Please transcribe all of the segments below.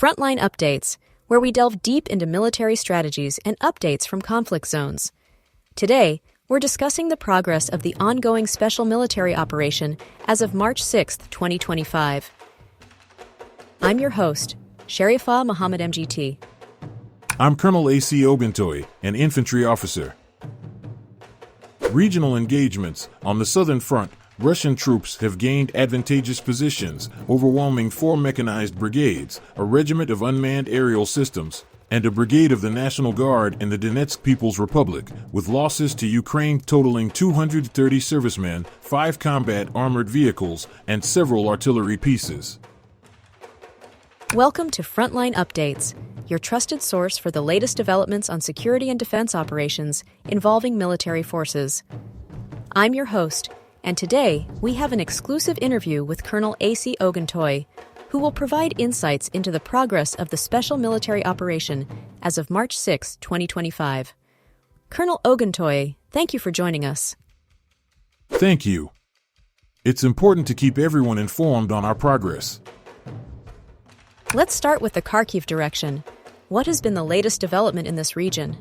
Frontline Updates, where we delve deep into military strategies and updates from conflict zones. Today, we're discussing the progress of the ongoing special military operation as of March 6, 2025. I'm your host, Sherifah Muhammad MGT. I'm Colonel A.C. Ogintoy, an infantry officer. Regional engagements. On the southern front, Russian troops have gained advantageous positions, overwhelming 4 mechanized brigades, a regiment of unmanned aerial systems, and a brigade of the National Guard in the Donetsk People's Republic, with losses to Ukraine totaling 230 servicemen, 5 combat armored vehicles, and several artillery pieces. Welcome to Frontline Updates, your trusted source for the latest developments on security and defense operations involving military forces. I'm your host, and today we have an exclusive interview with Colonel A.C. Ogintoy, who will provide insights into the progress of the special military operation as of March 6, 2025. Colonel Ogintoy, thank you for joining us. Thank you. It's important to keep everyone informed on our progress. Let's start with the Kharkiv direction. What has been the latest development in this region?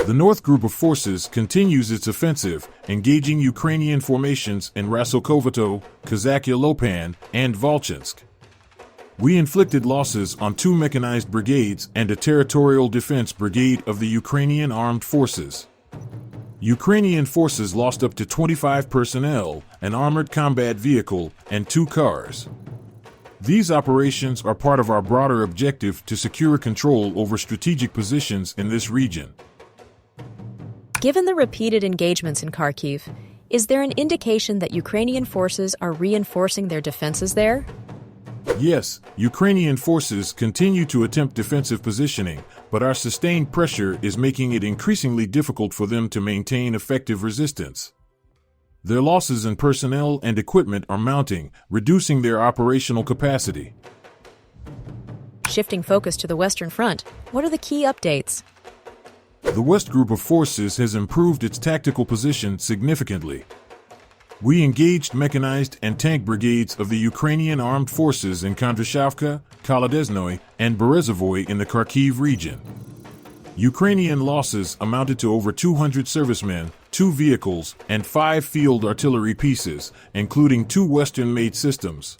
The North Group of Forces continues its offensive, engaging Ukrainian formations in Rasokovato, Kazakya Lopan, and Volchansk. We inflicted losses on 2 mechanized brigades and a territorial defense brigade of the Ukrainian armed forces. Ukrainian forces lost up to 25 personnel, an armored combat vehicle, and 2 cars. These operations are part of our broader objective to secure control over strategic positions in this region. Given the repeated engagements in Kharkiv, is there an indication that Ukrainian forces are reinforcing their defenses there? Yes, Ukrainian forces continue to attempt defensive positioning, but our sustained pressure is making it increasingly difficult for them to maintain effective resistance. Their losses in personnel and equipment are mounting, reducing their operational capacity. Shifting focus to the Western Front, what are the key updates? The West Group of Forces has improved its tactical position significantly. We engaged mechanized and tank brigades of the Ukrainian armed forces in Kondrashavka, Kolodezhnoye, and Berezovoy in the Kharkiv region. Ukrainian losses amounted to over 200 servicemen, 2 vehicles, and 5 field artillery pieces, including 2 Western-made systems.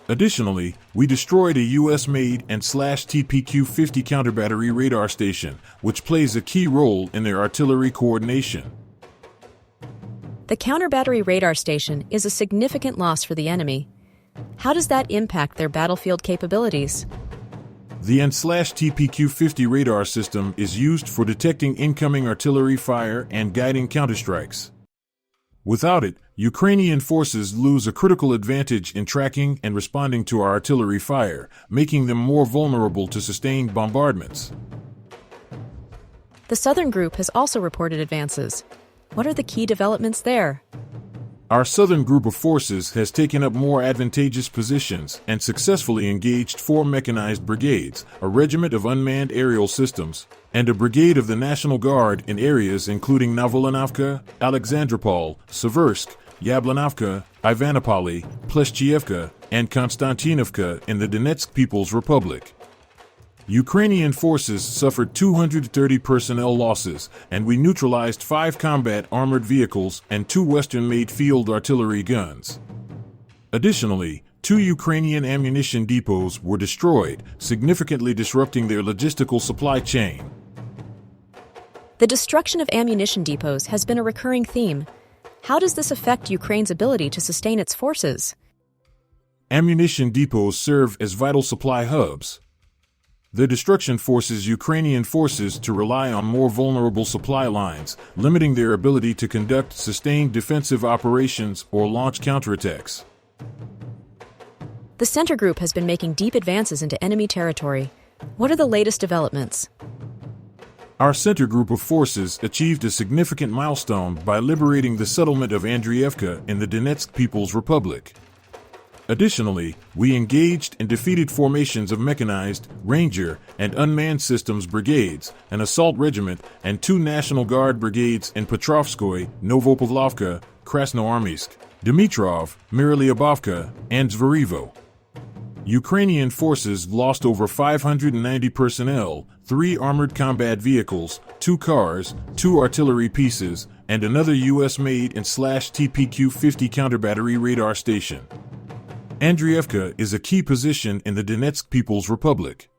Additionally, we destroyed a U.S.-made and /TPQ-50 counterbattery radar station, which plays a key role in their artillery coordination. The counterbattery radar station is a significant loss for the enemy. How does that impact their battlefield capabilities? The /TPQ-50 radar system is used for detecting incoming artillery fire and guiding counterstrikes. Without it, Ukrainian forces lose a critical advantage in tracking and responding to our artillery fire, making them more vulnerable to sustained bombardments. The Southern Group has also reported advances. What are the key developments there? Our Southern Group of Forces has taken up more advantageous positions and successfully engaged 4 mechanized brigades, a regiment of unmanned aerial systems, and a brigade of the National Guard in areas including Novolanovka, Alexandropol, Seversk, Yablanovka, Ivanopoli, Pleshchievka, and Konstantinovka in the Donetsk People's Republic. Ukrainian forces suffered 230 personnel losses, and we neutralized 5 combat armored vehicles and 2 Western-made field artillery guns. Additionally, 2 Ukrainian ammunition depots were destroyed, significantly disrupting their logistical supply chain. The destruction of ammunition depots has been a recurring theme. How does this affect Ukraine's ability to sustain its forces? Ammunition depots serve as vital supply hubs. Their destruction forces Ukrainian forces to rely on more vulnerable supply lines, limiting their ability to conduct sustained defensive operations or launch counterattacks. The Center Group has been making deep advances into enemy territory. What are the latest developments? Our Center Group of Forces achieved a significant milestone by liberating the settlement of Andriivka in the Donetsk People's Republic. Additionally, we engaged and defeated formations of mechanized, ranger, and unmanned systems brigades, an assault regiment, and 2 National Guard brigades in Petrovskoye, Novopavlovka, Krasnoarmysk, Dmitrov, Myrolyubovka, and Zverevo. Ukrainian forces lost over 590 personnel, 3 armored combat vehicles, 2 cars, 2 artillery pieces, and another US-made and /TPQ-50 counterbattery radar station. Andriivka is a key position in the Donetsk People's Republic.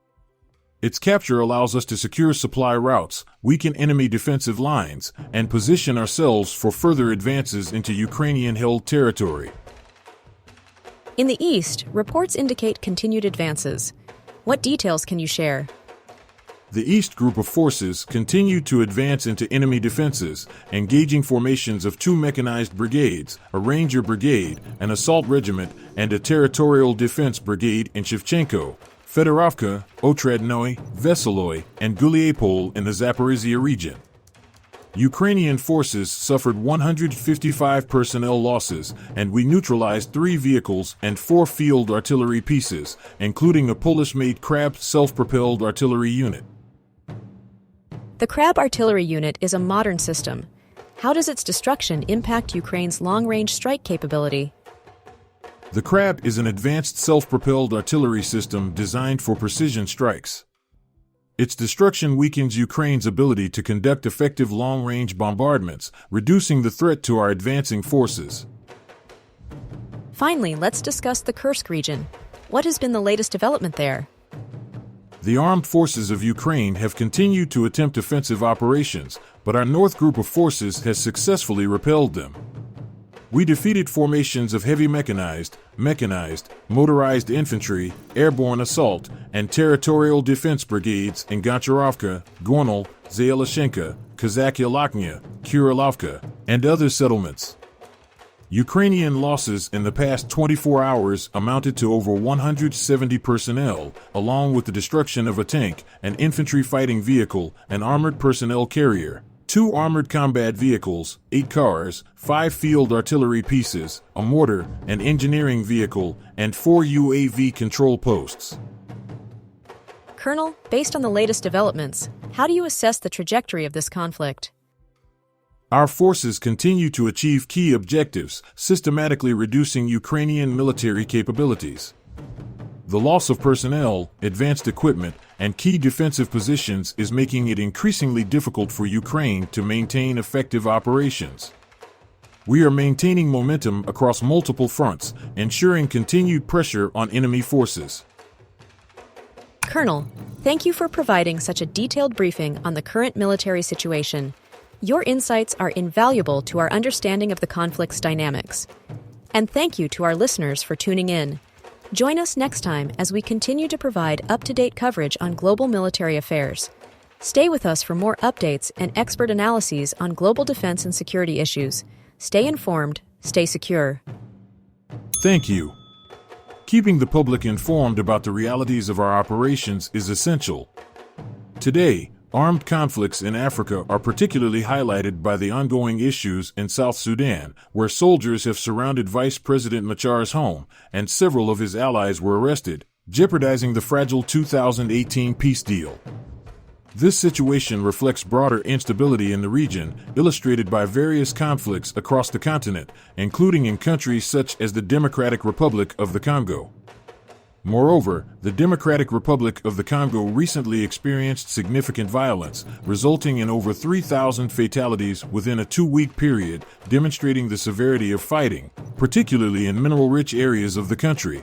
Its capture allows us to secure supply routes, weaken enemy defensive lines, and position ourselves for further advances into Ukrainian-held territory. In the east, reports indicate continued advances. What details can you share? The East Group of Forces continued to advance into enemy defenses, engaging formations of 2 mechanized brigades, a Ranger Brigade, an Assault Regiment, and a Territorial Defense Brigade in Shevchenko, Fedorovka, Otradnoy, Veseloy, and Guliapol in the Zaporizhia region. Ukrainian forces suffered 155 personnel losses, and we neutralized 3 vehicles and 4 field artillery pieces, including a Polish-made Krab self-propelled artillery unit. The Krab artillery unit is a modern system. How does its destruction impact Ukraine's long-range strike capability? The Krab is an advanced self-propelled artillery system designed for precision strikes. Its destruction weakens Ukraine's ability to conduct effective long-range bombardments, reducing the threat to our advancing forces. Finally, let's discuss the Kursk region. What has been the latest development there? The armed forces of Ukraine have continued to attempt offensive operations, but our North Group of Forces has successfully repelled them. We defeated formations of heavy mechanized, motorized infantry, airborne assault, and territorial defense brigades in Goncharovka, Gornal, Zayeloshenka, Kazakya Lokhnya, Kurilovka, and other settlements. Ukrainian losses in the past 24 hours amounted to over 170 personnel, along with the destruction of a tank, an infantry fighting vehicle, an armored personnel carrier, 2 armored combat vehicles, 8 cars, 5 field artillery pieces, a mortar, an engineering vehicle, and 4 UAV control posts. Colonel, based on the latest developments, how do you assess the trajectory of this conflict? Our forces continue to achieve key objectives, systematically reducing Ukrainian military capabilities. The loss of personnel, advanced equipment, and key defensive positions is making it increasingly difficult for Ukraine to maintain effective operations. We are maintaining momentum across multiple fronts, ensuring continued pressure on enemy forces. Colonel, thank you for providing such a detailed briefing on the current military situation. Your insights are invaluable to our understanding of the conflict's dynamics. And thank you to our listeners for tuning in. Join us next time as we continue to provide up-to-date coverage on global military affairs. Stay with us for more updates and expert analyses on global defense and security issues. Stay informed, stay secure. Thank you. Keeping the public informed about the realities of our operations is essential. Today, armed conflicts in Africa are particularly highlighted by the ongoing issues in South Sudan, where soldiers have surrounded Vice President Machar's home, and several of his allies were arrested, jeopardizing the fragile 2018 peace deal. This situation reflects broader instability in the region, illustrated by various conflicts across the continent, including in countries such as the Democratic Republic of the Congo. Moreover, the Democratic Republic of the Congo recently experienced significant violence, resulting in over 3,000 fatalities within a 2-week period, demonstrating the severity of fighting, particularly in mineral-rich areas of the country.